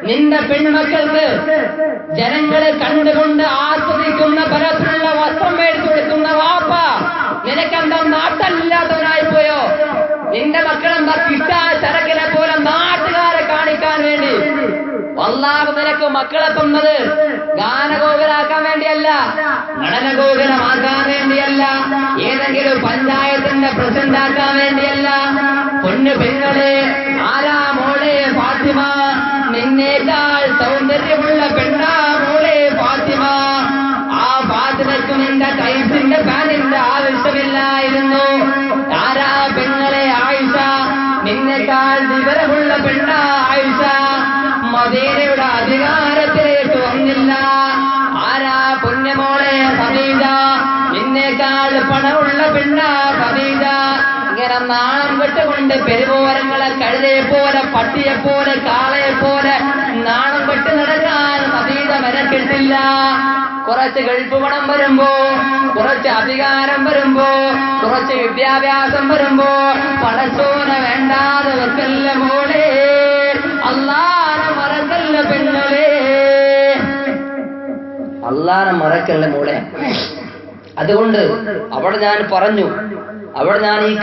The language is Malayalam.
നിന്റെ പെൺമക്കൾക്ക് ജനങ്ങളെ കണ്ടുകൊണ്ട് ആസ്വദിക്കുന്ന പലത്തിലുള്ള വസ്ത്രം മേടിച്ചു കൊടുക്കുന്ന വാപ്പ നിനക്കെന്താ നാട്ടല്ലാത്തവനായി പോയോ? നിന്റെ മക്കളെന്താ കിട്ടാ ചരക്കിനെ പോലെ നാട്ടുകാരെ കാണിക്കാൻ വേണ്ടി. അല്ലാഹു നിനക്ക് മക്കളെ തന്നത് ഗാനഗോകുലാക്കാൻ വേണ്ടിയല്ല, നടനഗോകുലമാക്കാൻ വേണ്ടിയല്ല, ഏതെങ്കിലും പഞ്ചായത്തിന്റെ പ്രസിഡന്റ് ആക്കാൻ വേണ്ടിയല്ല. പൊന്നു പെങ്ങളെ, ആരാ മോളെ ഫാത്തിമ? നിന്നേക്കാൾ സൗന്ദര്യമുള്ള പെണ്ണാ മോളെ ഫാത്തിമ. ആ ഫാത്തിമയ്ക്ക് നിന്റെ ടൈപ്പിന്റെ പാനിന്റെ ആവശ്യമില്ലായിരുന്നു. ആരാ പെങ്ങളെ ആയിഷ? നിന്നേക്കാൾ വിവരമുള്ള പെണ്ണാ ആയിഷ. മദീനയുടെ അധികാരത്തിലേക്ക് വന്നില്ല. ആരാ പൊന്നുമോളെ ഖദീജ? നിന്നേക്കാൾ പണമുള്ള പെണ്ണാ ഖദീജ. ഇങ്ങനെ നാണം കെട്ടുകൊണ്ട് പെരുപോരങ്ങളെ കഴുതയെ പോലെ, പട്ടിയെ പോലെ, കാളയെ പോലെ നാണം കെട്ട് നടക്കാൻ ഖദീജ മെനക്കെട്ടില്ല. കുറച്ച് ഗൾഫ് പണം വരുമ്പോ, കുറച്ച് അധികാരം വരുമ്പോ, കുറച്ച് വിദ്യാഭ്യാസം വരുമ്പോ പടച്ചോനെ വേണ്ടാതെ വെക്കല്ല മോളെ, അല്ലാഹനെ മറക്കല്ല പെണ്ണുകളെ, അല്ലാഹനെ മറക്കല്ല മോളെ. അതുകൊണ്ട് അവിടെ ഞാൻ പറഞ്ഞു, അവിടെ ഞാൻ ഈ